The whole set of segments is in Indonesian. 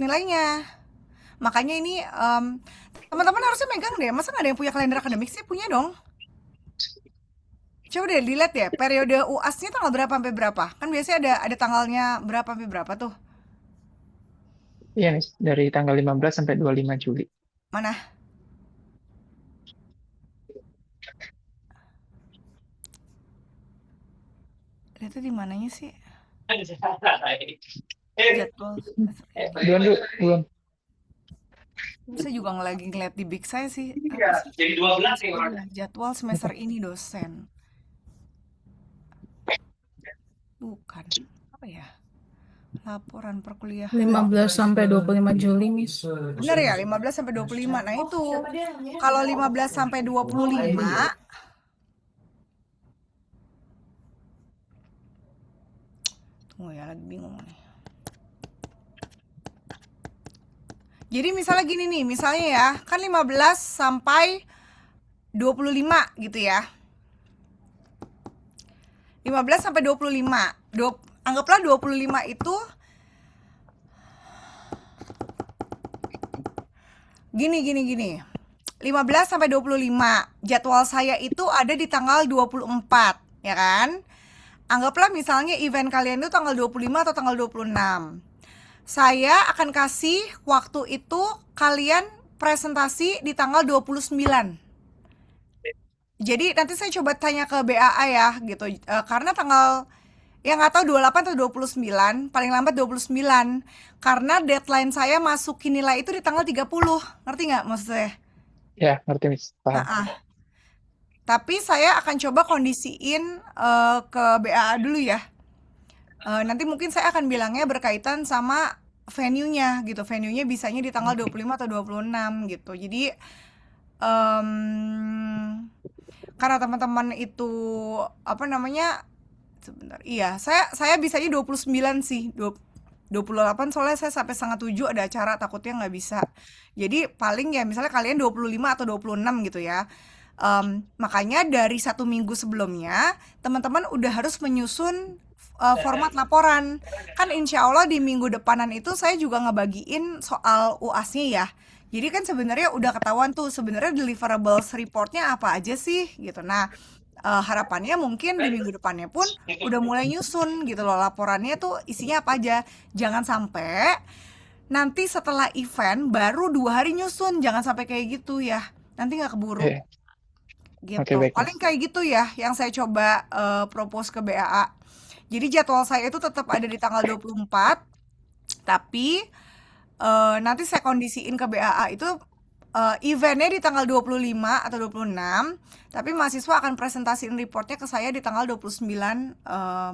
nilainya. Makanya ini teman-teman harusnya megang deh. Masa nggak ada yang punya kalender akademik sih? Punya dong. Coba deh dilihat ya, periode UAS-nya tanggal berapa sampai berapa? Kan biasanya ada tanggalnya berapa sampai berapa tuh? Iya nih, dari tanggal 15 sampai 25 Juli. Mana? Lihatnya di mananya sih? Jadwal semester ini. Bulan dulu, belum. Saya juga lagi ngeliat di Big saya sih. Apa sih? Iya, jadwal semester ini dosen. Bukan. Apa ya? Laporan perkuliahan. 15 sampai 25 Juli, Miss. Bener ya, 15 sampai 25. Nah itu, kalau 15 sampai 25, tunggu ya, lagi bingung nih. Jadi misalnya gini nih, misalnya ya, kan 15 sampai 25 gitu ya. 15 sampai 25. Anggaplah 25 itu gini. 15 sampai 25. Jadwal saya itu ada di tanggal 24, ya kan? Anggaplah misalnya event kalian itu tanggal 25 atau tanggal 26. Saya akan kasih waktu itu kalian presentasi di tanggal 29. Jadi nanti saya coba tanya ke BAA ya gitu. Karena tanggal ya nggak tahu 28 atau 29, paling lambat 29. Karena deadline saya masukin nilai itu di tanggal 30. Ngerti nggak maksud saya? Ya, ngerti, Miss. Paham. Nah, tapi saya akan coba kondisiin ke BAA dulu ya. Nanti mungkin saya akan bilangnya berkaitan sama venue-nya gitu. Venue-nya bisanya di tanggal 25 atau 26 gitu. Jadi em, karena teman-teman itu apa namanya? Sebentar. Iya, saya bisanya 29 sih. 28 soalnya saya sampai setengah 7 ada acara takutnya nggak bisa. Jadi paling ya misalnya kalian 25 atau 26 gitu ya. Makanya dari 1 minggu sebelumnya teman-teman udah harus menyusun format laporan. Kan insya Allah di minggu depanan itu saya juga ngebagiin soal UAS-nya ya. Jadi kan sebenarnya udah ketahuan tuh sebenarnya deliverables reportnya apa aja sih gitu. Nah, harapannya mungkin di minggu depannya pun udah mulai nyusun gitu loh laporannya tuh isinya apa aja. Jangan sampai nanti setelah event baru 2 hari nyusun, jangan sampai kayak gitu ya. Nanti nggak keburu Oke, oke, gitu. baik, Paling Miss. kayak gitu ya yang saya coba propose ke BAA. Jadi jadwal saya itu tetap ada di tanggal 24, tapi nanti saya kondisiin ke BAA itu eventnya di tanggal 25 atau 26, tapi mahasiswa akan presentasiin reportnya ke saya di tanggal 29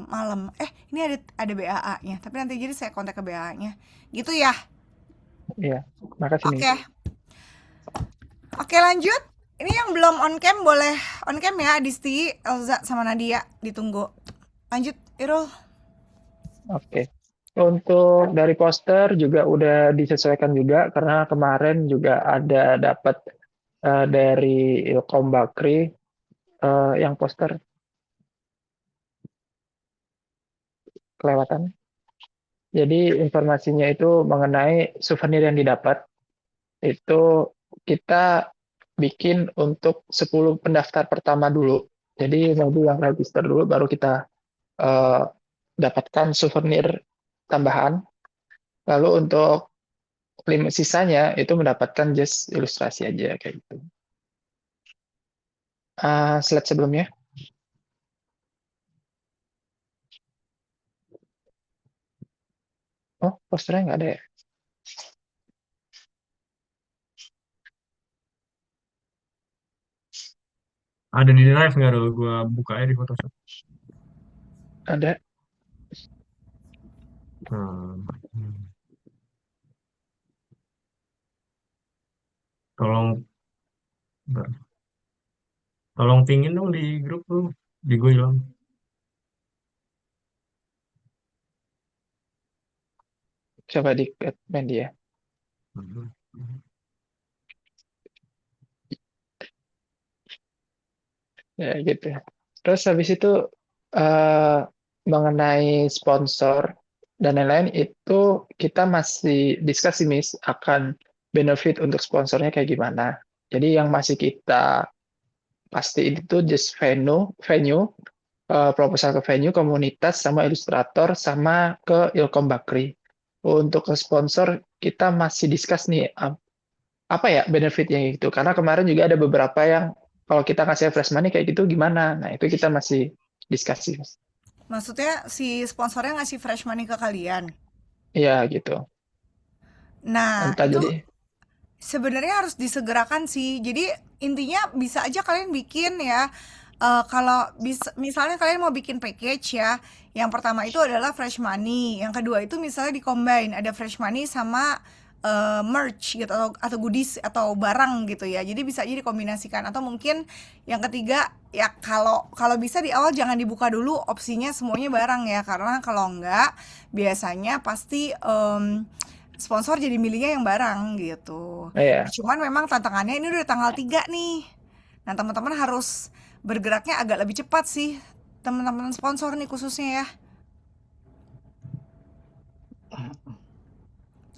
malam. Ini ada BAA-nya, tapi nanti jadi saya kontak ke BAA-nya. Gitu ya. Iya, makasih, Oke. Miss. Oke, lanjut. Ini yang belum on cam boleh on cam ya, Adisti, Elza sama Nadia ditunggu. Lanjut, Irul. Oke. Untuk dari poster juga udah disesuaikan juga karena kemarin juga ada dapat dari Ilkom Bakri yang poster kelewatan. Jadi informasinya itu mengenai souvenir yang didapat itu kita bikin untuk 10 pendaftar pertama dulu. Jadi nanti yang register dulu baru kita eh, dapatkan souvenir tambahan. Lalu untuk sisanya itu mendapatkan just ilustrasi aja kayak gitu. Slide sebelumnya. Oh, posternya nggak ada ya? Ada di live nggak dulu? Gua buka aja di Photoshop. Ada. Hmm. Tolong, bentar. Tolong pingin dong di grup lu, di gue hilang. Coba di media. Ya gitu. Terus habis itu eh, mengenai sponsor. dan lain-lain itu kita masih diskusi Miss akan benefit untuk sponsornya kayak gimana. Jadi yang masih kita pasti itu just venue, proposal ke venue, komunitas, sama ilustrator, sama ke Ilkom Bakri. Untuk ke sponsor kita masih discuss nih apa ya benefitnya gitu. Karena kemarin juga ada beberapa yang kalau kita ngasih fresh money kayak gitu gimana. Nah itu kita masih diskusi. Mas. Maksudnya si sponsornya ngasih fresh money ke kalian. Iya gitu. Nah, Entah itu jadi sebenarnya harus disegerakan sih. Jadi intinya bisa aja kalian bikin ya. Kalau misalnya kalian mau bikin package ya, yang pertama itu adalah fresh money, yang kedua itu misalnya di-combine ada fresh money sama merch gitu atau goodies atau barang gitu ya. Jadi bisa aja dikombinasikan atau mungkin yang ketiga ya kalau kalau bisa di awal jangan dibuka dulu opsinya semuanya barang ya karena kalau enggak biasanya pasti sponsor jadi milihnya yang barang gitu. ya. Nah, cuman memang tantangannya ini udah tanggal 3 nih. Nah, teman-teman harus bergeraknya agak lebih cepat sih. Teman-teman sponsor nih khususnya ya.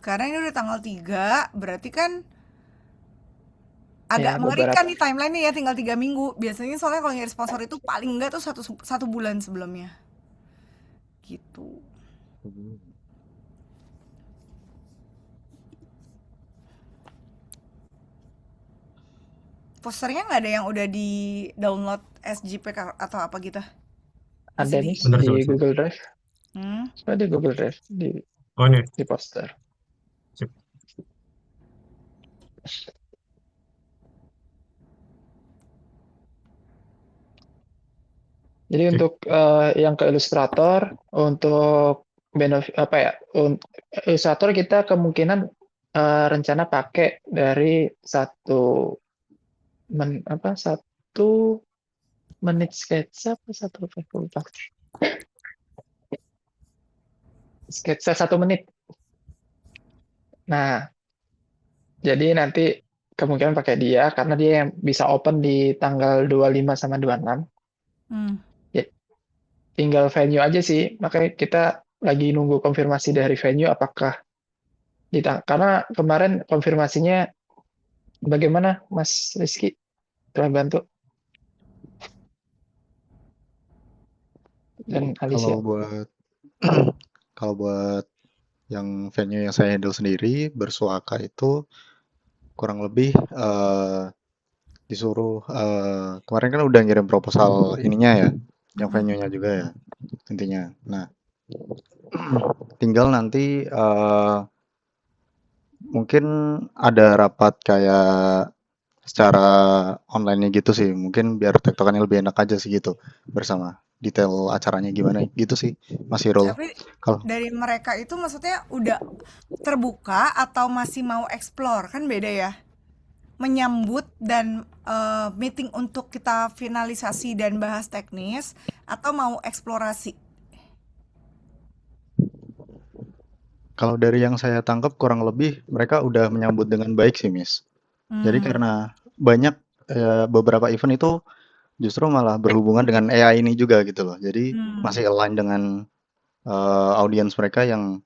Karena ini udah tanggal 3, berarti kan agak Ya mengerikan beberapa. nih timeline-nya ya tinggal 3 minggu. Biasanya soalnya kalau nyari sponsor itu paling enggak tuh satu bulan sebelumnya. Gitu. Posternya nggak ada yang udah di download SJP atau apa gitu? Masih Ada di Miss Bener di sih, Mas. Google Drive. Hmm. Ada di Google Drive Oh ini, di poster. sip. Jadi Oke. untuk yang ke ilustrator, untuk benefit apa ya? Ilustrator kita kemungkinan rencana pakai dari satu menit sketsa apa satu lupa. Sketsa 1 menit. Nah, jadi nanti kemungkinan pakai dia karena dia yang bisa open di tanggal 25 sama 26. Hmm. Ya, tinggal venue aja sih. Makanya kita lagi nunggu konfirmasi dari venue apakah karena kemarin konfirmasinya bagaimana Mas Rizky? Tolong bantu dan Kalau Alicia. buat kalau buat yang venue yang saya handle sendiri bersuaka itu kurang lebih disuruh kemarin kan udah ngirim proposal ininya ya, yang venue-nya juga ya intinya. Nah, tinggal nanti mungkin ada rapat kayak secara online gitu sih. Mungkin biar tektokannya lebih enak aja sih gitu bersama detail acaranya gimana gitu sih Mas Hirul. Tapi Kalau dari mereka itu maksudnya udah terbuka atau masih mau explore kan beda ya. Menyambut dan meeting untuk kita finalisasi dan bahas teknis atau mau eksplorasi. Kalau dari yang saya tangkap kurang lebih mereka udah menyambut dengan baik sih, Miss. Jadi Hmm, karena banyak beberapa event itu justru malah berhubungan dengan AI ini juga gitu loh. Jadi hmm, masih align dengan audiens mereka yang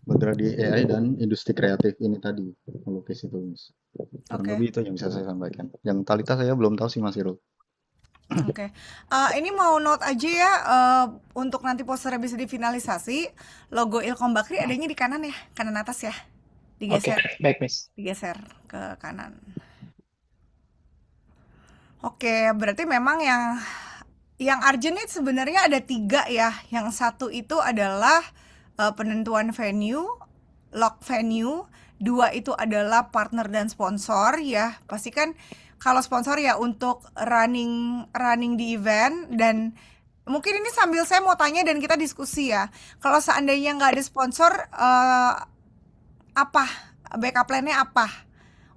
bergerak di AI dan industri kreatif ini tadi, melukis itu, Miss. Kurang oke. lebih itu yang bisa saya sampaikan. Yang Talita saya belum tahu sih, Mas Irul. Oke. Ini mau note aja ya, untuk nanti posternya bisa difinalisasi, logo Ilkom Bakri adanya di kanan ya, kanan atas ya. Oke, Digeser, baik Miss. digeser ke kanan. Oke, berarti memang yang urgent itu sebenarnya ada 3 ya. Yang satu itu adalah penentuan venue, lock venue. 2 itu adalah partner dan sponsor ya. Pasti kan kalau sponsor ya untuk running di event dan mungkin ini sambil saya mau tanya dan kita diskusi ya. Kalau seandainya nggak ada sponsor, apa backup plan-nya apa?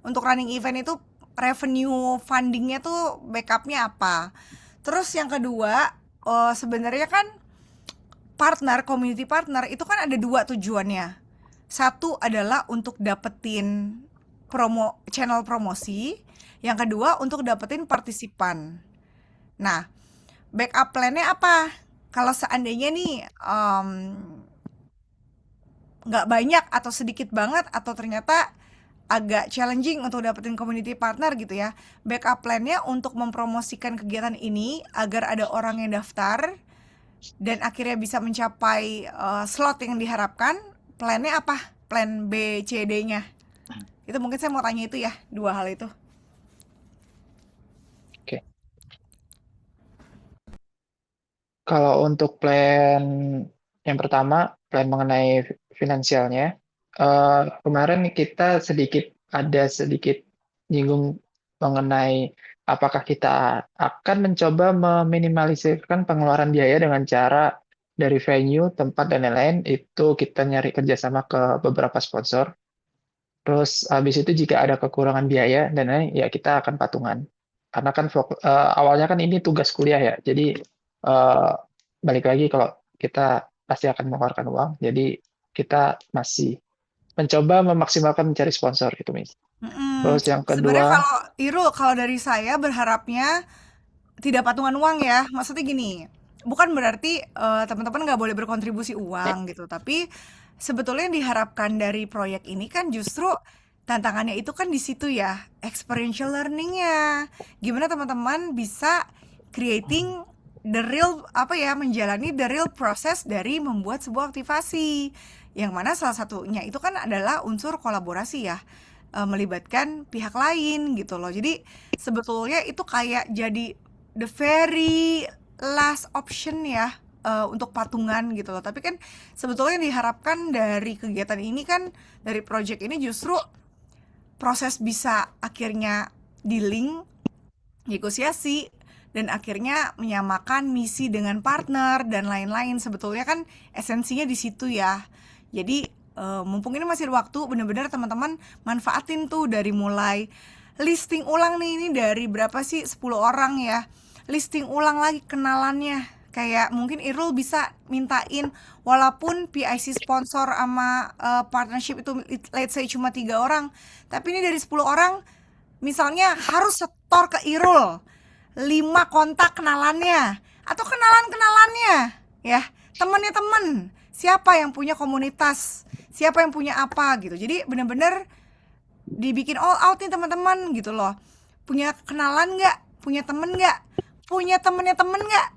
Untuk running event itu revenue fundingnya tuh backupnya apa? Terus yang kedua, sebenarnya kan community partner itu kan ada 2 tujuannya. Satu adalah untuk dapetin channel promosi, yang kedua untuk dapetin partisipan. Nah, backup plan-nya apa? Kalau seandainya nih nggak banyak atau sedikit banget atau ternyata agak challenging untuk dapetin community partner gitu ya. Backup plan-nya untuk mempromosikan kegiatan ini agar ada orang yang daftar dan akhirnya bisa mencapai slot yang diharapkan. Plan-nya apa? Plan B, C, D-nya. Itu mungkin saya mau tanya itu ya, dua hal itu. Oke. Kalau untuk plan yang pertama, plan mengenai finansialnya, kemarin kita ada sedikit nyinggung mengenai apakah kita akan mencoba meminimalisirkan pengeluaran biaya dengan cara dari venue, tempat, dan lain-lain, itu kita nyari kerjasama ke beberapa sponsor. Terus habis itu jika ada kekurangan biaya dan lain-lain, ya kita akan patungan. Karena kan awalnya kan ini tugas kuliah ya, jadi eh, balik lagi kalau kita pasti akan mengeluarkan uang, jadi kita masih mencoba memaksimalkan mencari sponsor gitu, Miss. Terus yang Sebenarnya kedua, kalau Irul, kalau dari saya berharapnya tidak patungan uang ya. Maksudnya gini, bukan berarti teman-teman nggak boleh berkontribusi uang gitu, tapi sebetulnya yang diharapkan dari proyek ini kan justru tantangannya itu kan di situ ya, experiential learning-nya. Gimana teman-teman bisa creating the real menjalani the real process dari membuat sebuah aktivasi. Yang mana salah satunya itu kan adalah unsur kolaborasi ya, melibatkan pihak lain gitu loh. Jadi sebetulnya itu kayak jadi the very last option ya, untuk patungan gitu loh. Tapi kan sebetulnya yang diharapkan dari kegiatan ini kan, dari project ini justru proses bisa akhirnya di-link, negosiasi, dan akhirnya menyamakan misi dengan partner dan lain-lain. Sebetulnya kan esensinya di situ ya. Jadi mumpung ini masih ada waktu, bener-bener teman-teman manfaatin tuh dari mulai listing ulang nih, ini dari berapa sih, 10 orang ya. Listing ulang lagi kenalannya. Kayak mungkin Irul bisa mintain walaupun PIC sponsor sama partnership itu let's say cuma 3 orang, tapi ini dari 10 orang misalnya harus setor ke Irul 5 kontak kenalannya atau kenalan-kenalannya ya, temennya temen, siapa yang punya komunitas, siapa yang punya apa gitu. Jadi bener-bener dibikin all out nih teman-teman gitu loh. Punya kenalan nggak? Punya temen nggak? Punya temennya temen nggak?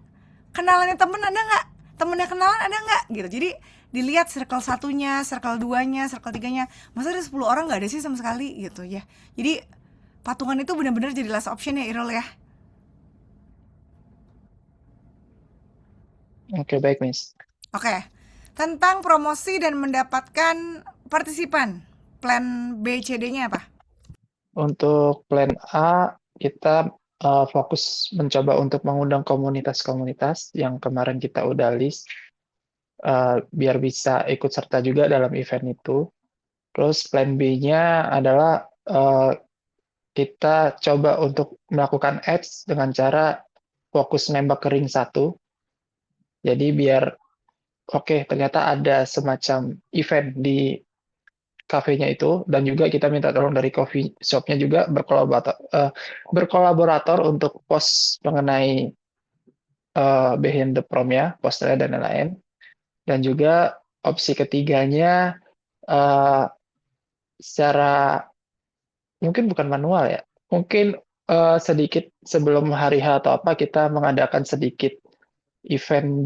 Kenalannya temen ada nggak? Temennya kenalan ada nggak? Gitu. Jadi dilihat circle satunya, circle 2-nya, circle 3-nya. Masa ada 10 orang nggak ada sih sama sekali gitu ya. Jadi patungan itu benar-benar jadi last option ya Irul ya. oke baik, Miss. Oke. Tentang promosi dan mendapatkan partisipan, plan B, C, D-nya apa? Untuk plan A, kita fokus mencoba untuk mengundang komunitas-komunitas yang kemarin kita udah list, biar bisa ikut serta juga dalam event itu. Terus plan B-nya adalah kita coba untuk melakukan ads dengan cara fokus nembak ke ring 1. Jadi biar ternyata ada semacam event di kafenya itu, dan juga kita minta tolong dari coffee shop-nya juga berkolaborator untuk post mengenai behind the prom-nya, posternya dan lain-lain. Dan juga opsi ketiganya secara mungkin bukan manual ya, mungkin sedikit sebelum hari H atau apa, kita mengadakan sedikit event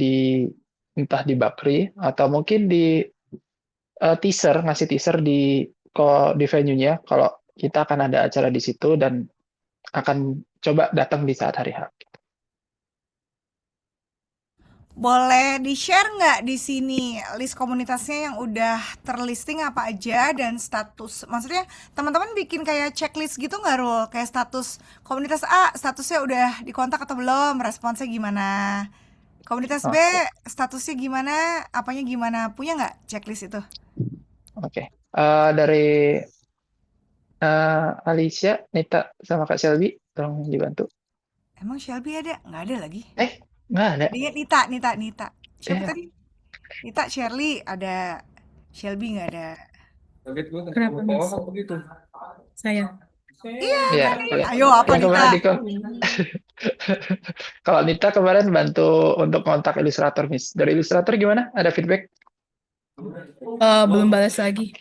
entah di Bakri atau mungkin di ngasih teaser di venue-nya kalau kita akan ada acara di situ dan akan coba datang di saat hari H. Boleh di-share nggak di sini list komunitasnya yang udah terlisting apa aja dan status? Maksudnya teman-teman bikin kayak checklist gitu nggak, Rul? Kayak status komunitas A, statusnya udah dikontak atau belum? Responsnya gimana? Komunitas B, statusnya gimana? Apanya gimana? Punya nggak checklist itu? Oke. Dari Alicia, Nita, sama Kak Shelby, tolong dibantu. Emang Shelby ada? Nggak ada lagi. Nggak ada. Dia Nita. Siapa tadi? Nita, Shirley ada. Shelby nggak ada. Kenapa, Mas? Saya. Iya, ayo apa yang Nita? Kalau Nita kemarin bantu untuk kontak ilustrator, Miss. Dari ilustrator gimana? Ada feedback? Belum balas lagi.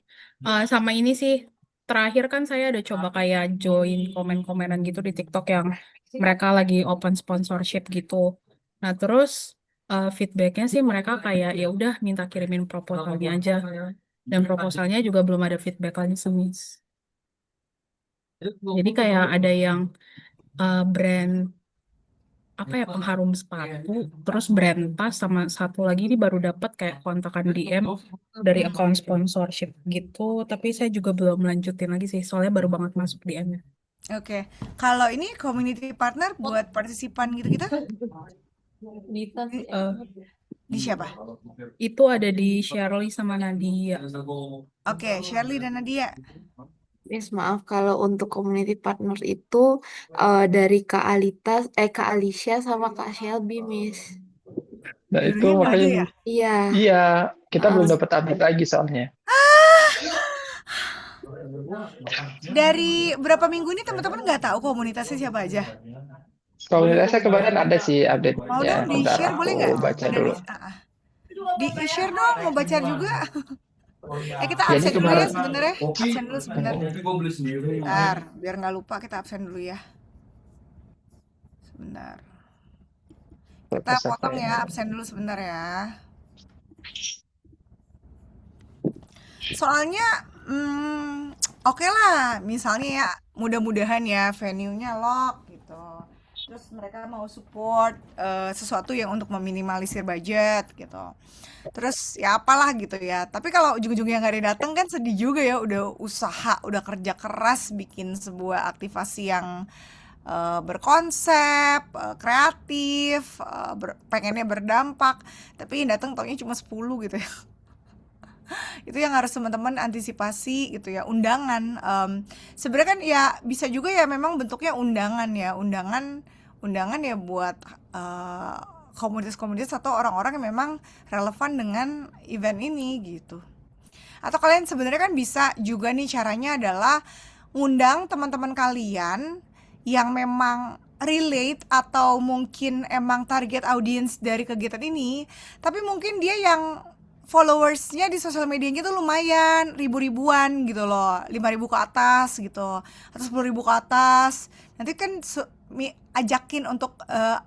Sama ini sih, terakhir kan saya ada coba kayak join komen-komenan gitu di TikTok yang mereka lagi open sponsorship gitu. Nah, terus feedbacknya sih mereka kayak ya udah minta kirimin proposalnya aja. Dan proposalnya juga belum ada feedback lagi sih, Miss. Jadi kayak ada yang brand apa ya pengharum sepatu, terus brand tas sama satu lagi ini baru dapat kayak kontakan DM dari Hmm. account sponsorship gitu, tapi saya juga belum lanjutin lagi sih, soalnya baru banget masuk DM-nya. Oke. Kalau ini community partner buat partisipan gitu-gitu Eh, di siapa? itu ada di Shirley sama Nadia. Oke, Shirley dan Nadia. Miss, maaf kalau untuk community partner itu dari Kak Alicia sama Kak Shelby, Miss. Nah itu Dulunya nggak ada makanya ya? Iya, iya kita belum eh, dapat update lagi soalnya. Dari berapa minggu ini teman-teman nggak tahu komunitasnya siapa aja? Komunitasnya kemarin ada sih Mau update-nya. dong Bentar di-share boleh aku nggak? baca Ada dulu. di-share dong, mau baca juga. Kita Jadi absen dulu ya kemarin sebenarnya. Absen dulu sebentar. oh, Bentar, biar nggak lupa kita absen dulu ya. Sebentar. Kita peserta potong yang ya, absen dulu sebentar ya. Soalnya, oke lah, misalnya ya, mudah-mudahan ya venue-nya lock gitu. Terus mereka mau support sesuatu yang untuk meminimalisir budget gitu. Terus ya apalah gitu ya. Tapi kalau ujung-ujungnya nggak ada yang datang kan sedih juga ya. Udah usaha, udah kerja keras bikin sebuah aktivasi yang berkonsep, kreatif, pengennya berdampak. Tapi yang datang taunya cuma 10 gitu ya. Itu yang harus teman-teman antisipasi gitu ya. Undangan sebenarnya kan ya bisa juga ya memang bentuknya undangan ya, undangan ya buat komunitas-komunitas atau orang-orang yang memang relevan dengan event ini gitu. Atau kalian sebenarnya kan bisa juga nih, caranya adalah ngundang teman-teman kalian yang memang relate atau mungkin emang target audience dari kegiatan ini, tapi mungkin dia yang followersnya di sosial medianya tuh lumayan ribu-ribuan gitu loh, 5.000 ke atas gitu atau 10.000 ke atas. Nanti kan ajakin untuk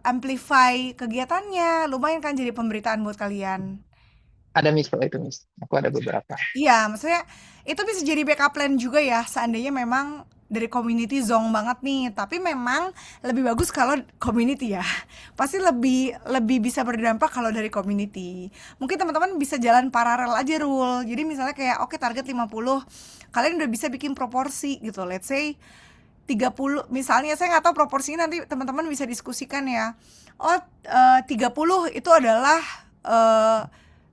amplify kegiatannya, lumayan kan jadi pemberitaan buat kalian. ada Miss kalau itu Miss. Aku ada beberapa. Iya, maksudnya itu bisa jadi backup plan juga ya, seandainya memang dari community zong banget nih. Tapi memang lebih bagus kalau community ya. Pasti lebih lebih bisa berdampak kalau dari community. Mungkin teman-teman bisa jalan paralel aja rule. Jadi misalnya kayak oke target 50, kalian udah bisa bikin proporsi gitu. Let's say 30 misalnya, saya nggak tahu proporsinya, nanti teman-teman bisa diskusikan ya. Oh, 30 itu adalah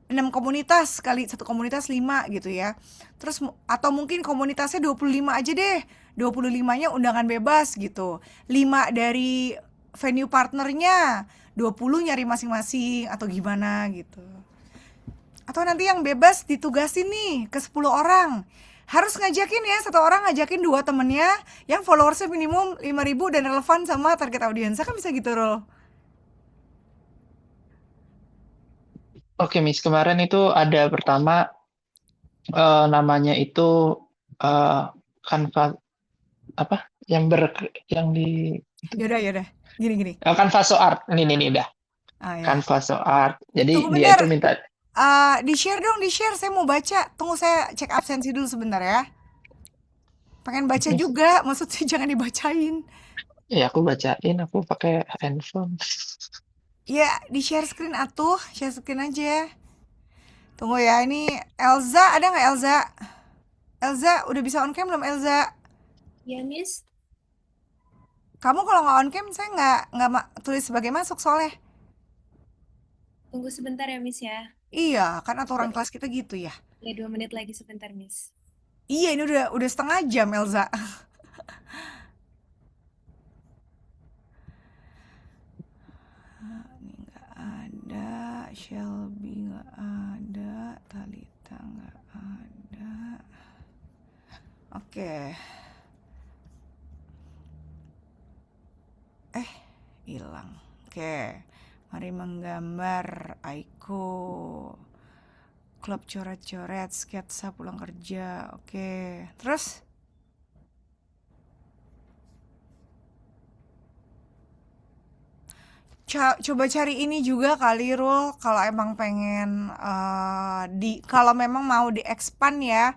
6 komunitas kali satu komunitas 5 gitu ya. Terus atau mungkin komunitasnya 25 aja deh. 25-nya undangan bebas gitu. 5 dari venue partnernya, 20 nyari masing-masing atau gimana gitu. Atau nanti yang bebas ditugasin nih ke 10 orang. Harus ngajakin ya, satu orang ngajakin 2 temennya yang followersnya minimum 5.000 dan relevan sama target audiensnya, kan bisa gitu loh. Oke Miss, kemarin itu ada pertama namanya itu Canva apa yang di Yaudah. Gini. Canvaso Art. Ini udah. Ah ya. Canvaso Art. Jadi Tunggu dia bentar. itu minta Di-share dong, di-share. Saya mau baca. Tunggu, saya cek absensi dulu sebentar ya. Pengen baca Miss, juga, maksudnya jangan dibacain. ya aku bacain, aku pakai handphone. Ya, di-share screen atuh. Share screen aja. Tunggu ya, ini Elza, ada nggak Elza? Elza, udah bisa on cam belum Elza? Ya, Miss. Kamu kalau nggak on cam, saya nggak tulis sebagai masuk soalnya. Tunggu sebentar ya, Miss ya. Iya, kan aturan kelas kita gitu ya. Ya, 2 menit lagi sebentar, Miss. Iya, ini udah setengah jam Elza. Ini nggak ada, Shelby nggak ada, Talita nggak ada. Oke. Hilang. Oke. Mari menggambar Aiko. klub coret-coret, sketsa pulang kerja. Oke. Terus coba cari ini juga kali, Rul, kalau emang pengen kalau memang mau di-expand ya.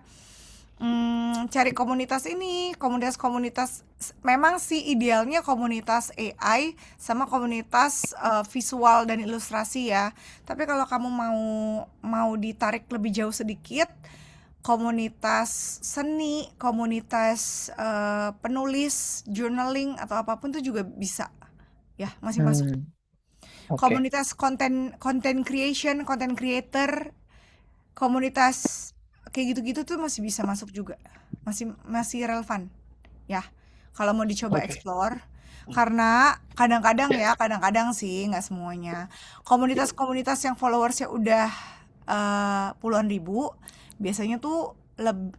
Cari komunitas ini, komunitas-komunitas memang sih idealnya komunitas AI sama komunitas visual dan ilustrasi ya. Tapi kalau kamu mau ditarik lebih jauh sedikit, komunitas seni, komunitas penulis, journaling atau apapun tuh juga bisa ya, masih masuk. Oke. Komunitas content creation, content creator, komunitas kayak gitu-gitu tuh masih bisa masuk juga, masih relevan ya kalau mau dicoba Oke. explore. Karena kadang-kadang sih nggak semuanya komunitas-komunitas yang followersnya udah puluhan ribu biasanya tuh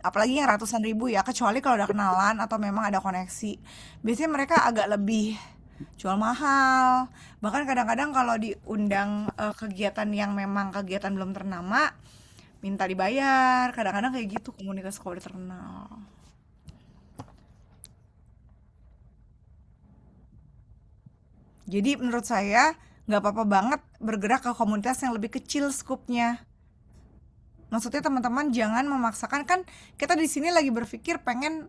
apalagi yang ratusan ribu ya, kecuali kalau udah kenalan atau memang ada koneksi, biasanya mereka agak lebih jual mahal. Bahkan kadang-kadang kalau diundang kegiatan yang memang kegiatan belum ternama, minta dibayar. Kadang-kadang kayak gitu komunitas kalau udah terkenal. Jadi menurut saya nggak apa-apa banget bergerak ke komunitas yang lebih kecil skupnya. Maksudnya teman-teman jangan memaksakan, kan kita di sini lagi berpikir pengen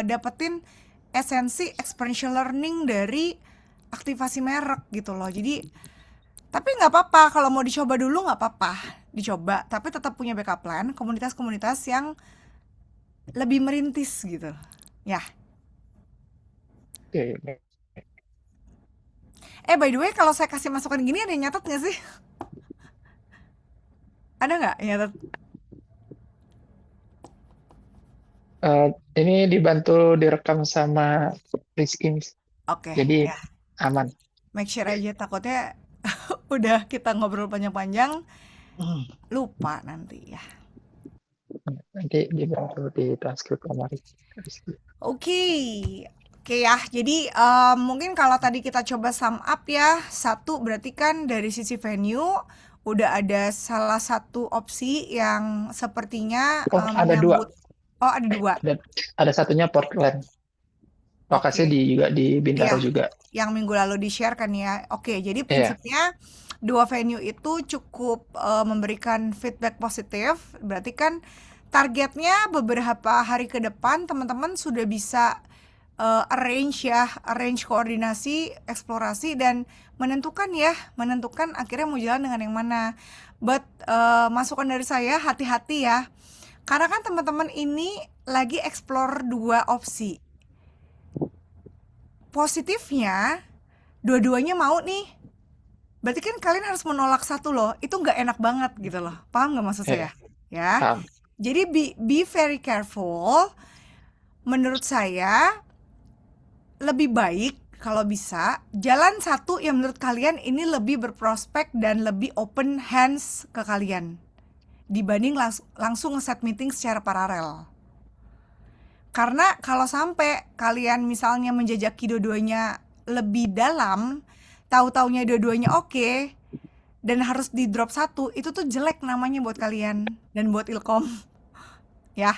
dapetin esensi experiential learning dari aktivasi merek gitu loh. Jadi tapi nggak apa-apa kalau mau dicoba dulu, nggak apa-apa dicoba, tapi tetap punya backup plan komunitas-komunitas yang lebih merintis gitu ya. Oke. By the way, kalau saya kasih masukan gini ada yang nyatet nggak sih? Ada nggak yang nyatet? Ini dibantu direkam sama Rizky, Oke, jadi ya. aman. Make sure aja, takutnya udah kita ngobrol panjang-panjang lupa nanti ya. Nanti dibantu di transkrip sama Rizky. Oke ya. Jadi mungkin kalau tadi kita coba sum up ya, satu berarti kan dari sisi venue udah ada salah satu opsi yang sepertinya Ada dua. Ada dua. Ada satunya Portland. Lokasinya juga di Bintaro Iya, juga. yang minggu lalu di-share kan ya. Oke, jadi Iya. prinsipnya dua venue itu cukup memberikan feedback positif. Berarti kan targetnya beberapa hari ke depan teman-teman sudah bisa arrange koordinasi, eksplorasi, dan menentukan akhirnya mau jalan dengan yang mana. But masukan dari saya, hati-hati ya, karena kan teman-teman ini lagi explore dua opsi. Positifnya dua-duanya mau nih, berarti kan kalian harus menolak satu loh. Itu nggak enak banget gitu loh. Paham nggak maksud saya? Ya. Paham. Jadi be very careful. Menurut saya lebih baik kalau bisa jalan satu yang menurut kalian ini lebih berprospek dan lebih open hands ke kalian dibanding langsung nge-set meeting secara paralel. Karena kalau sampai kalian misalnya menjajaki dua-duanya lebih dalam, tahu-taunya dua-duanya oke, dan harus di drop satu, itu tuh jelek namanya buat kalian dan buat Ilkom. Ya.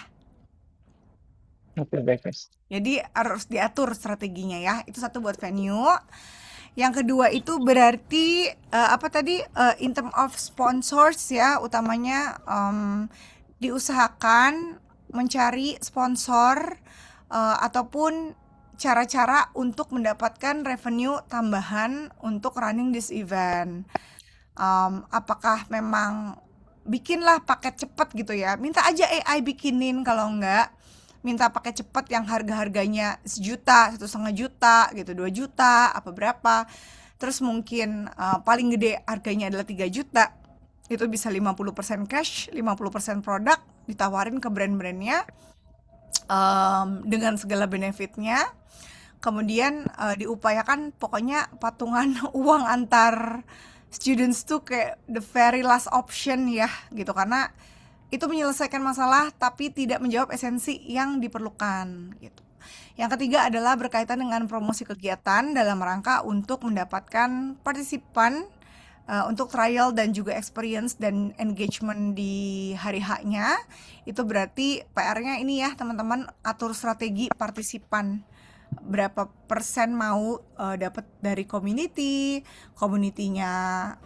Oke, baik, Mas. Jadi harus diatur strateginya ya. Itu satu buat venue. Yang kedua itu berarti in term of sponsors ya, utamanya diusahakan mencari sponsor ataupun cara-cara untuk mendapatkan revenue tambahan untuk running this event. Apakah memang bikinlah paket cepet gitu ya, minta aja AI bikinin, kalau enggak minta paket cepet yang harga-harganya 1 juta, 1,5 juta gitu, 2 juta, apa berapa. Terus mungkin paling gede harganya adalah 3 juta. Itu bisa 50% cash, 50% produk, ditawarin ke brand-brandnya dengan segala benefitnya. Kemudian diupayakan pokoknya patungan uang antar students tuh kayak the very last option ya gitu, karena itu menyelesaikan masalah tapi tidak menjawab esensi yang diperlukan gitu. Yang ketiga adalah berkaitan dengan promosi kegiatan dalam rangka untuk mendapatkan partisipan untuk trial dan juga experience dan engagement di hari H-nya, itu berarti PR-nya ini ya teman-teman, atur strategi partisipan. Berapa persen mau dapat dari community-nya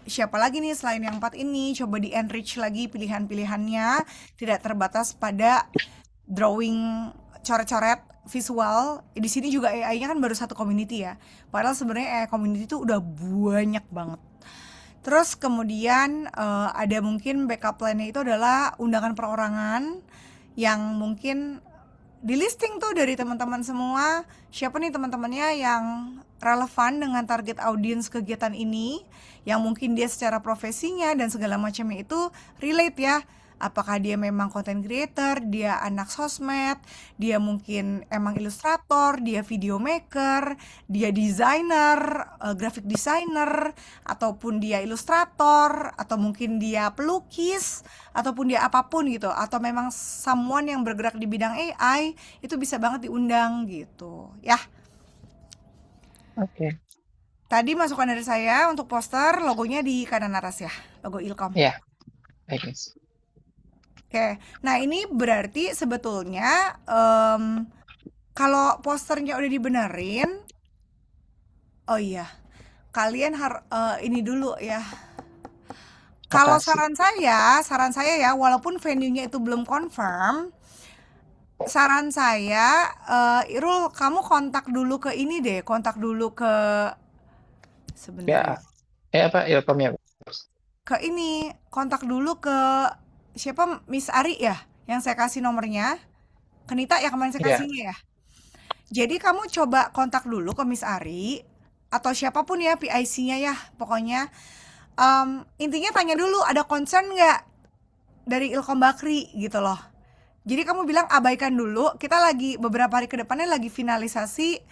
siapa lagi nih selain yang 4 ini, coba di enrich lagi pilihan-pilihannya, tidak terbatas pada drawing coret-coret visual. Di sini juga AI-nya kan baru satu community ya, padahal sebenarnya AI community itu udah banyak banget. Terus kemudian ada mungkin backup plan-nya itu adalah undangan perorangan yang mungkin di listing tuh dari teman-teman semua, siapa nih teman-temannya yang relevan dengan target audiens kegiatan ini, yang mungkin dia secara profesinya dan segala macamnya itu relate ya. Apakah dia memang content creator, dia anak sosmed, dia mungkin emang ilustrator, dia video maker, dia desainer, graphic designer, ataupun dia ilustrator, atau mungkin dia pelukis, ataupun dia apapun gitu, atau memang someone yang bergerak di bidang AI, itu bisa banget diundang gitu ya. Oke. Tadi masukan dari saya untuk poster, logonya di kanan atas ya, logo Ilkom. Ya, baik Miss. Oke, nah ini berarti sebetulnya kalau posternya udah dibenerin, oh iya, kalian ini dulu ya. Kalau Makasih. saran saya ya, walaupun venue-nya itu belum confirm, saran saya, Irul, kamu kontak dulu ke ini deh, kontak dulu ke sebentar Ya, apa Ilkom ya? ke ini, kontak dulu ke siapa, Miss Ari ya, yang saya kasih nomornya. Kenita ya kemarin saya Ya, kasihnya ya. Jadi kamu coba kontak dulu ke Miss Ari atau siapapun ya PIC-nya ya, pokoknya intinya tanya dulu ada concern nggak dari Ilkom Bakri gitu loh. Jadi kamu bilang abaikan dulu, kita lagi beberapa hari ke depannya lagi finalisasi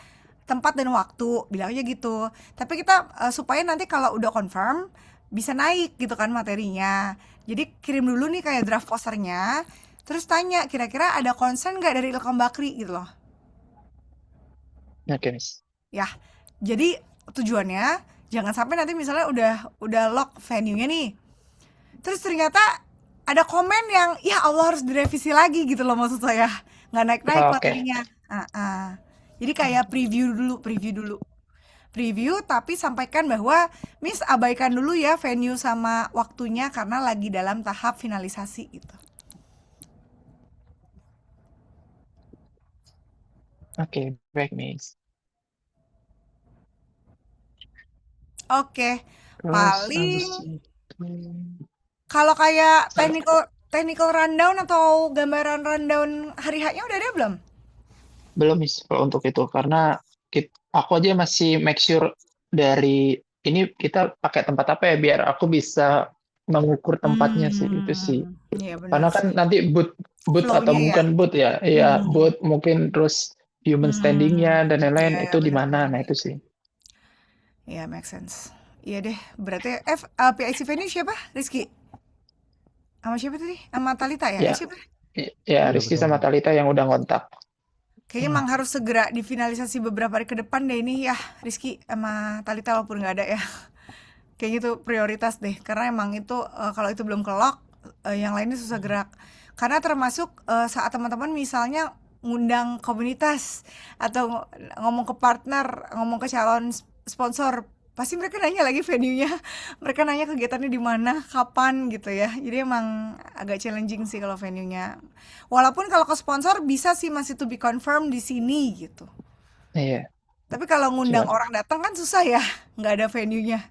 tempat dan waktu, bilang aja gitu. Tapi kita supaya nanti kalau udah confirm bisa naik gitu kan materinya. Jadi kirim dulu nih kayak draft posternya, terus tanya kira-kira ada concern nggak dari Ilkom Bakri gitu loh. oke Miss. Ya, jadi tujuannya jangan sampai nanti misalnya udah lock venue-nya nih, terus ternyata ada komen yang ya Allah harus direvisi lagi gitu loh, maksud saya nggak naik-naik Oke. materinya. Jadi kayak preview tapi sampaikan bahwa Miss abaikan dulu ya venue sama waktunya karena lagi dalam tahap finalisasi gitu. Oke, baik Miss. Oke, Terus paling habis itu kalau kayak technical rundown atau gambaran rundown hari H-nya udah ada belum? belum Miss kalau untuk itu karena aku aja masih make sure dari ini kita pakai tempat apa ya biar aku bisa mengukur tempatnya sih itu sih. Iya benar Karena kan sih. nanti booth atau Flow-nya ya. bukan booth ya, ya booth mungkin terus human standing-nya dan lain-lain Iya, itu di benar. mana, nah itu sih. Iya, make sense. Iya deh, berarti PIC venue siapa? Rizky? Sama siapa tadi? Sama Talita ya? Ya, Siapa? ya Iya, Rizky betul. sama Talita yang udah ngontak. Kayaknya emang harus segera difinalisasi beberapa hari ke depan deh ini ya, Rizky sama Talita walaupun nggak ada ya. Kayaknya itu prioritas deh, karena emang itu kalau itu belum kelok, yang lainnya susah gerak. Karena termasuk saat teman-teman misalnya ngundang komunitas atau ngomong ke partner, ngomong ke calon sponsor, pasti mereka nanya lagi venue-nya, mereka nanya kegiatannya di mana, kapan gitu ya. Jadi emang agak challenging sih kalau venue-nya. Walaupun kalau ke sponsor bisa sih masih to be confirmed di sini gitu. Iya. Tapi kalau ngundang Cuman- orang datang kan susah ya, nggak ada venue-nya.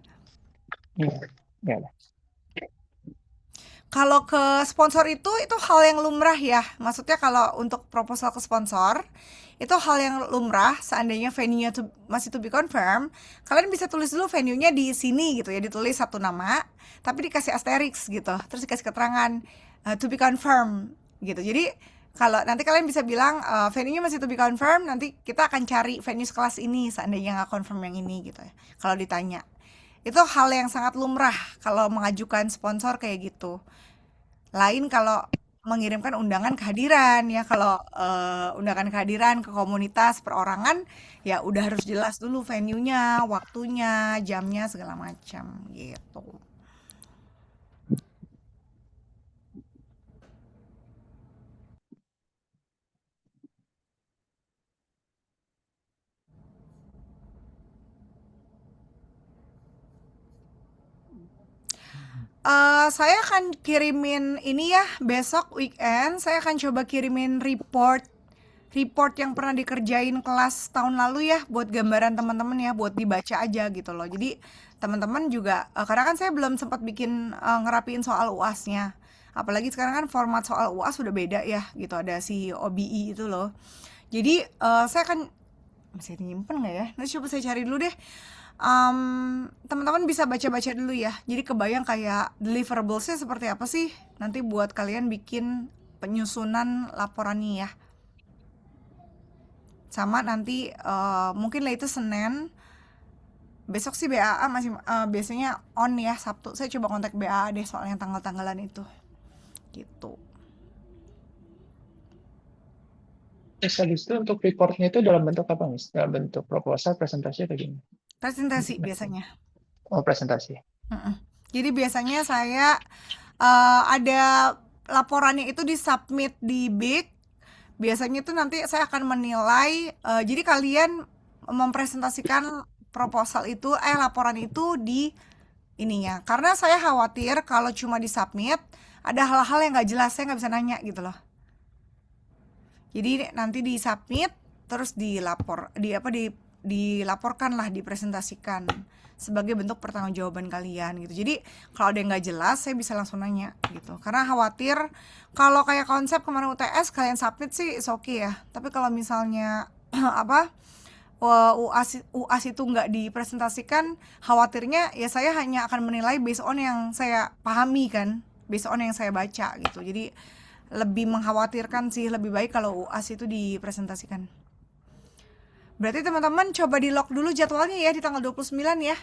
Ya. Kalau ke sponsor itu hal yang lumrah ya. Maksudnya kalau untuk proposal ke sponsor, itu hal yang lumrah. Seandainya venue-nya masih to be confirm, kalian bisa tulis dulu venue-nya di sini gitu ya, ditulis satu nama, tapi dikasih asterisk gitu, terus dikasih keterangan to be confirm gitu. Jadi kalau nanti kalian bisa bilang venue-nya masih to be confirm, nanti kita akan cari venue sekelas ini seandainya nggak confirm yang ini gitu ya. Kalau ditanya, itu hal yang sangat lumrah kalau mengajukan sponsor kayak gitu. Lain kalau mengirimkan undangan kehadiran ya. Kalau undangan kehadiran ke komunitas perorangan ya udah harus jelas dulu venue-nya, waktunya, jamnya segala macam gitu. Saya akan kirimin ini ya, besok weekend saya akan coba kirimin report yang pernah dikerjain kelas tahun lalu ya, buat gambaran teman-teman ya, buat dibaca aja gitu loh. Jadi teman-teman juga, karena kan saya belum sempat bikin ngerapiin soal UAS-nya. Apalagi sekarang kan format soal UAS sudah beda ya, gitu ada si OBE itu loh. Jadi saya akan masih nyimpen nggak ya? Nanti coba saya cari dulu deh. Teman-teman bisa baca-baca dulu ya. Jadi kebayang kayak deliverables-nya seperti apa sih? Nanti buat kalian bikin penyusunan laporannya ya. Sama nanti mungkin lah itu Senin. Besok sih BAA masih biasanya on ya, Sabtu. Saya coba kontak BAA deh soalnya tanggal-tanggalan itu. Gitu. Terus habis itu untuk reportnya itu dalam bentuk apa, Miss? Dalam bentuk proposal, presentasi atau gimana? Presentasi biasanya. Oh, presentasi. Jadi biasanya saya ada laporannya itu di-submit di BIK. Biasanya itu nanti saya akan menilai, jadi kalian mempresentasikan proposal itu, laporan itu di ininya. Karena saya khawatir kalau cuma di-submit, ada hal-hal yang nggak jelas, saya nggak bisa nanya gitu loh. Jadi nanti di-submit, terus dilaporkan lah, dipresentasikan sebagai bentuk pertanggungjawaban kalian gitu. Jadi kalau ada yang nggak jelas, saya bisa langsung nanya gitu. Karena khawatir kalau kayak konsep kemarin UTS kalian submit sih is okay ya. Tapi kalau misalnya UAS itu nggak dipresentasikan, khawatirnya ya saya hanya akan menilai based on yang saya pahami kan, based on yang saya baca gitu. Jadi lebih mengkhawatirkan sih, lebih baik kalau UAS itu dipresentasikan. Berarti teman-teman coba di lock dulu jadwalnya ya di tanggal 29 ya.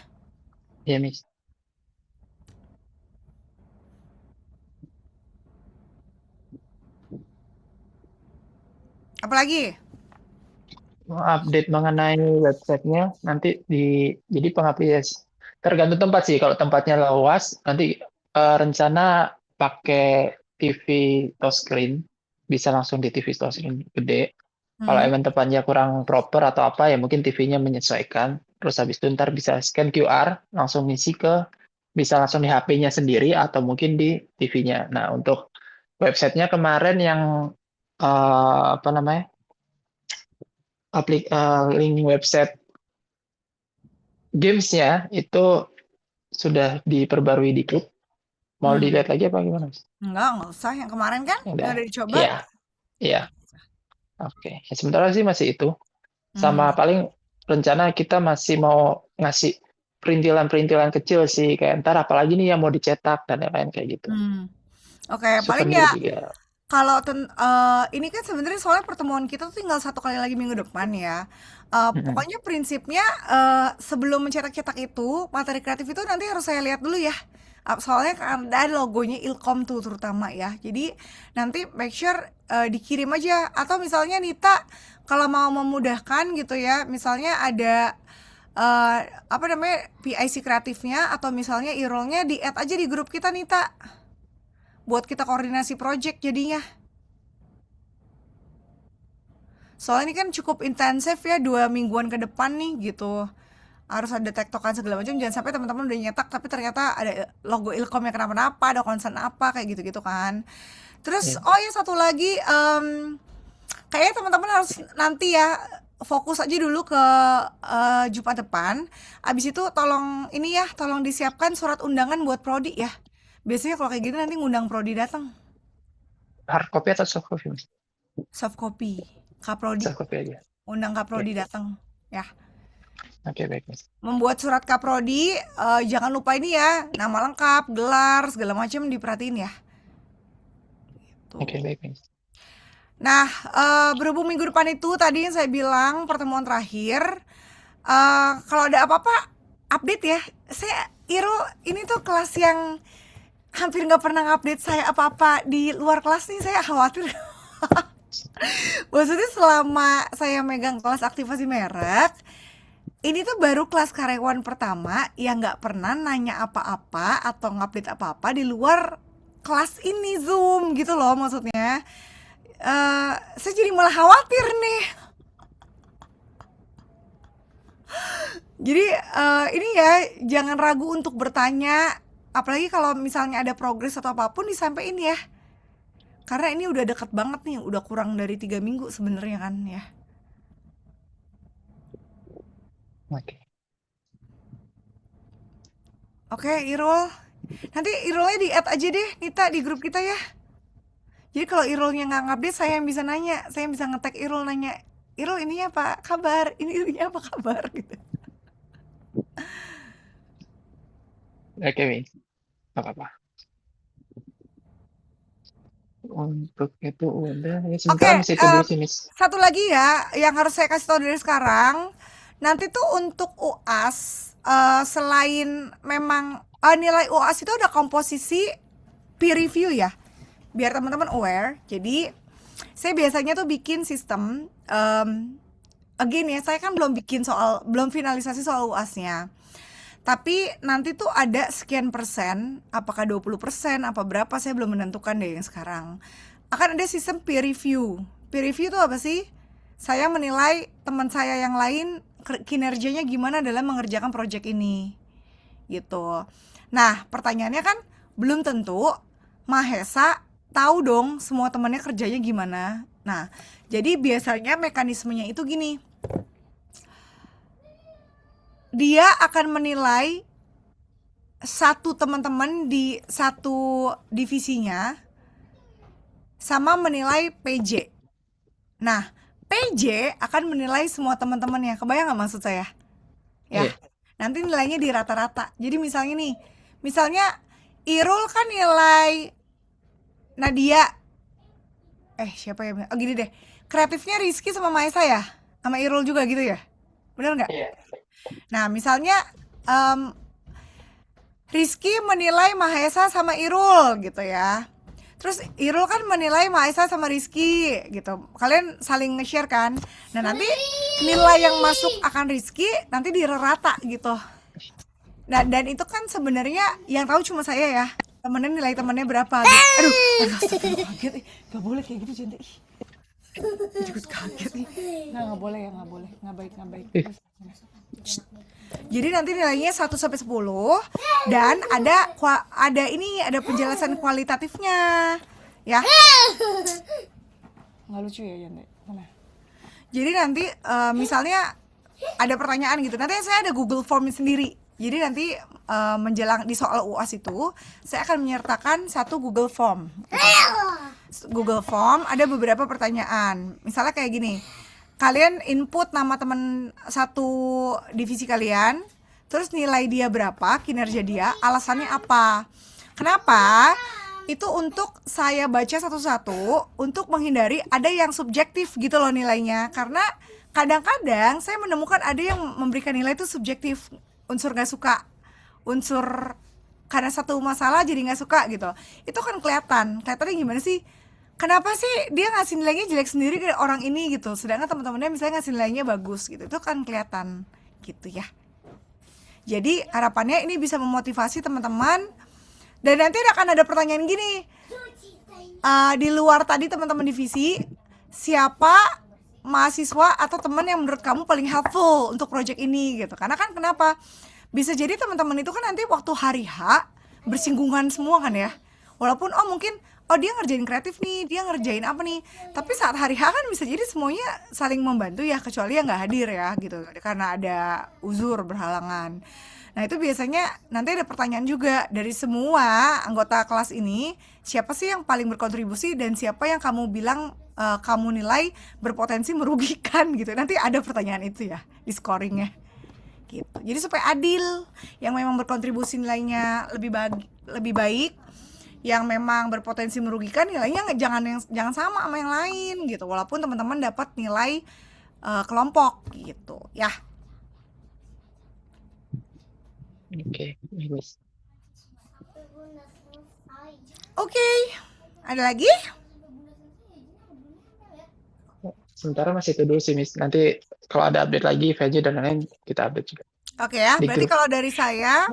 Iya, Miss. Apalagi? Update mengenai websitenya nanti jadi pengaplikasian tergantung tempat sih. Kalau tempatnya luas, nanti rencana pakai TV touchscreen, bisa langsung di TV touchscreen gede. Kalau emang tempatnya kurang proper atau apa ya mungkin TV-nya menyesuaikan. Terus habis itu ntar bisa scan QR, langsung ngisi bisa langsung di HP-nya sendiri atau mungkin di TV-nya. Nah, untuk websitenya kemarin yang apa namanya, link website gamesnya itu sudah diperbarui dikit. Mau dilihat lagi apa gimana, Mas? Nggak usah. Yang kemarin kan udah dicoba. Iya. Oke. Ya, sementara sih masih itu. Sama paling rencana kita masih mau ngasih perintilan-perintilan kecil sih. Kayak ntar apalagi nih yang mau dicetak dan lain-lain kayak gitu. Oke, paling Souvenir ya juga. kalau ini kan sebenarnya soalnya pertemuan kita tuh tinggal 1 kali lagi minggu depan ya. Pokoknya prinsipnya sebelum mencetak-cetak itu materi kreatif itu nanti harus saya lihat dulu ya. Soalnya kan ada logonya Ilkom tuh terutama ya. Jadi nanti make sure dikirim aja. Atau misalnya Nita kalau mau memudahkan gitu ya, misalnya ada apa namanya PIC kreatifnya atau misalnya e-rollnya di-add aja di grup kita Nita. Buat kita koordinasi project jadinya. Soalnya ini kan cukup intensif ya 2 mingguan ke depan nih gitu. Harus ada tektokan segala macam, jangan sampai teman-teman udah nyetak tapi ternyata ada logo Ilkom yang kenapa-napa, ada concern apa kayak gitu-gitu kan. Terus oh ya satu lagi kayaknya teman-teman harus nanti ya fokus aja dulu ke Jumat depan. Abis itu tolong ini ya, tolong disiapkan surat undangan buat prodi ya. Biasanya kalau kayak gitu nanti ngundang prodi datang. Hard copy atau soft copy, Mas? Soft copy, Kaprodi. Soft copy aja. Undang Kaprodi datang ya. Oke, baik, Mas. Membuat surat Kaprodi, jangan lupa ini ya, nama lengkap, gelar, segala macam diperhatiin ya. Gitu. Oke, baik, Mas. Nah, berhubung minggu depan itu tadi yang saya bilang pertemuan terakhir, kalau ada apa-apa update ya. Saya Irul ini tuh kelas yang hampir nggak pernah ngupdate saya apa-apa di luar kelas nih, saya khawatir. Maksudnya selama saya megang kelas aktivasi merek, ini tuh baru kelas karyawan pertama yang nggak pernah nanya apa-apa atau ngupdate apa-apa di luar kelas ini Zoom gitu loh maksudnya. Saya jadi malah khawatir nih. Jadi ini ya jangan ragu untuk bertanya, apalagi kalau misalnya ada progres atau apapun disampaikan ya. Karena ini udah deket banget nih, udah kurang dari 3 minggu sebenarnya kan ya. Oke. Oke, Irul. Nanti Irulnya di-add aja deh, Nita, di grup kita ya. Jadi kalau Irulnya nggak ngupdate, saya yang bisa nanya. Saya yang bisa nge-tag Irul nanya, Irul ininya apa kabar? Ininya apa kabar? Gitu. Oke, Miss. Nggak apa-apa. Untuk itu udah. Ya, sebentar Oke, Miss, itu dulu sih, Miss. satu lagi ya, yang harus saya kasih tahu dari sekarang. Nanti tuh untuk UAS, selain memang nilai UAS itu ada komposisi peer review ya. Biar teman-teman aware. Jadi saya biasanya tuh bikin sistem, again ya, saya kan belum finalisasi soal UAS-nya. Tapi nanti tuh ada sekian persen, apakah 20%, apa berapa, saya belum menentukan deh yang sekarang. Akan ada sistem peer review. Peer review itu apa sih? Saya menilai teman saya yang lain kinerjanya gimana dalam mengerjakan proyek ini. Gitu. Nah, pertanyaannya kan belum tentu Mahesa tahu dong semua temannya kerjanya gimana. Nah, jadi biasanya mekanismenya itu gini. Dia akan menilai satu teman-teman di satu divisinya sama menilai PJ. Nah, PJ akan menilai semua teman-temannya. Kebayang nggak maksud saya? Ya. Iya. Nanti nilainya di rata-rata. Jadi misalnya nih, misalnya Irul kan nilai Nadia. Siapa ya? Oh gini deh. Kreatifnya Rizky sama Maesa ya? Sama Irul juga gitu ya? Bener nggak? Iya. Nah, misalnya Rizky menilai Mahesa sama Irul gitu ya. Terus Irul kan menilai Mahesa sama Rizky gitu. Kalian saling nge-share kan. Nah, nanti nilai yang masuk akan Rizky nanti dirata gitu. Nah, dan itu kan sebenarnya yang tahu cuma saya ya. Temennya nilai temennya berapa gitu. Aduh, kaget. Gak boleh kayak gitu, Jente. Ikut kaget nih. Nggak boleh ya, nggak boleh. Nggak baik. Jadi nanti nilainya 1 sampai 10 dan ada penjelasan kualitatifnya. Ya. Nggak lucu ya, Jente. Mana? Jadi nanti misalnya ada pertanyaan gitu. Nanti saya ada Google Form sendiri. Jadi nanti menjelang di soal UAS itu saya akan menyertakan satu Google Form. Google Form ada beberapa pertanyaan. Misalnya kayak gini. Kalian input nama teman satu divisi kalian, terus nilai dia berapa, kinerja dia, alasannya apa. Kenapa? Itu untuk saya baca satu-satu untuk menghindari ada yang subjektif gitu loh nilainya. Karena kadang-kadang saya menemukan ada yang memberikan nilai itu subjektif, unsur gak suka, unsur karena satu masalah jadi gak suka gitu. Itu kan kelihatannya gimana sih? Kenapa sih dia ngasih nilainya jelek sendiri ke orang ini gitu, sedangkan teman-temannya misalnya ngasih nilainya bagus gitu, itu kan kelihatan gitu ya. Jadi harapannya ini bisa memotivasi teman-teman. Dan nanti akan ada pertanyaan gini, di luar tadi teman-teman divisi, siapa mahasiswa atau teman yang menurut kamu paling helpful untuk project ini gitu. Karena kan kenapa? Bisa jadi teman-teman itu kan nanti waktu hari H bersinggungan semua kan ya. Walaupun mungkin dia ngerjain kreatif nih, dia ngerjain apa nih. Tapi saat hari H kan bisa jadi semuanya saling membantu ya, kecuali yang nggak hadir ya gitu, karena ada uzur berhalangan. Nah itu biasanya nanti ada pertanyaan juga dari semua anggota kelas ini, siapa sih yang paling berkontribusi dan siapa yang kamu bilang kamu nilai berpotensi merugikan gitu. Nanti ada pertanyaan itu ya di scoringnya gitu. Jadi supaya adil, yang memang berkontribusi nilainya lebih baik, yang memang berpotensi merugikan nilainya jangan sama yang lain gitu, walaupun teman-teman dapat nilai kelompok gitu ya. Oke, bagus. Oke, ada lagi? Sementara masih itu dulu sih, Miss. Nanti kalau ada update lagi, VJ dan lain-lain, kita update juga Oke ya, di berarti grup. kalau dari saya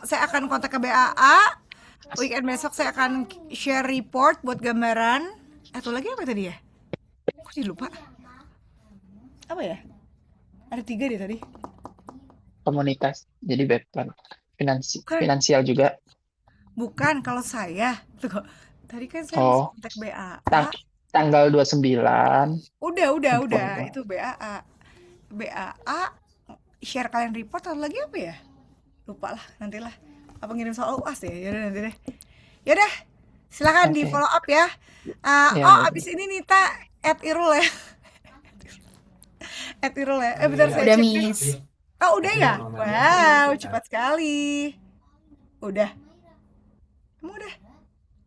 akan kontak ke BAA. Weekend besok saya akan share report buat gambaran. Atau lagi apa tadi ya? Aku jadi lupa. Apa ya? Ada 3 deh tadi. Komunitas, jadi Batman. Bukan, Finansial juga. bukan kalau saya. Tuh kok. Tadi kan saya mesti Oh, kontak BAA. tanggal 29. Udah, itu BAA. BAA share kalian report atau lagi apa ya? Lupa lah, nantilah. Apa ngirim soal UAS ya? Yaudah nanti deh. Yaudah, silakan di Oke. follow up ya. Ya, Oh, baik. abis ini Nita @irul ya. @irul ya. Bentar saya Udah, cek. Miss. Oh, udah ya? Wow, cepat sekali. Udah. Emang udah?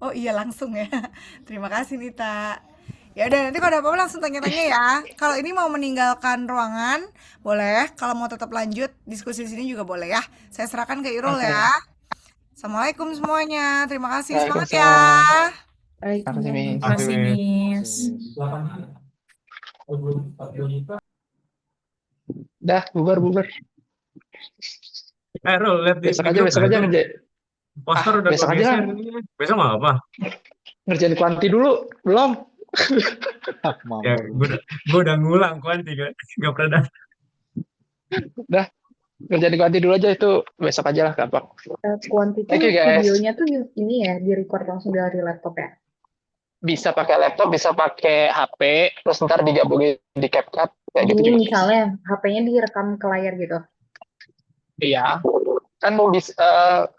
Oh iya langsung ya. Terima kasih Nita. Ya udah nanti kalau ada apa-apa langsung tanya-tanya ya. Kalau ini mau meninggalkan ruangan, boleh. Kalau mau tetap lanjut diskusi di sini juga boleh ya. Saya serahkan ke Irul Oke. ya. Assalamualaikum semuanya. Terima kasih. Semangat ya. Waalaikumsalam. Terima kasih, Miss. Terima kasih, Miss. Miss. Dah, bubar. Rul, lihat di Besok grup aja itu ngerjain. poster udah Besok gue aja geser lah. ini. Besok nggak apa? Ngerjain kuanti dulu, belum? Ya, Mampus. gue udah ngulang kuanti gak pernah dapet. Dah, ngerjain kuanti dulu aja, itu besok aja lah, gampang. Kuanti Thank tuh you, guys. videonya tuh ini ya, di-record langsung dari laptop ya. Bisa pakai laptop, bisa pakai HP, terus ntar digabungin di CapCut, kayak gitu Gini juga. misalnya HP-nya direkam ke layar gitu. Iya, kan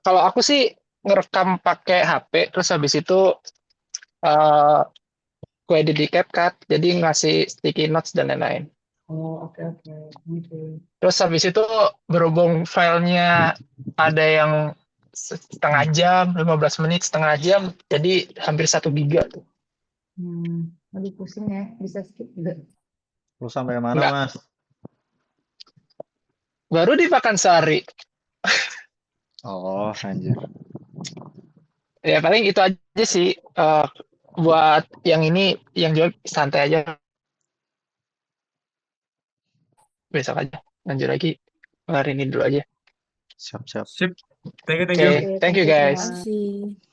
kalau aku sih ngerekam pakai HP, terus habis itu ku edit di CapCut, jadi ngasih sticky notes dan lain-lain. Oh, oke. Gitu. Terus habis itu berhubung filenya ada yang setengah jam, 15 menit, setengah jam, jadi hampir 1 giga tuh. Aduh pusing ya, bisa skip juga. Lu sampai mana, Nggak. Mas? Baru di Pakansari. Oh, anjir. Ya paling itu aja sih. Buat yang ini, yang jual santai aja. Besok aja. Lanjut lagi. Hari ini dulu aja. Siap. Sip. Thank you. Oke, thank you guys. Terima kasih.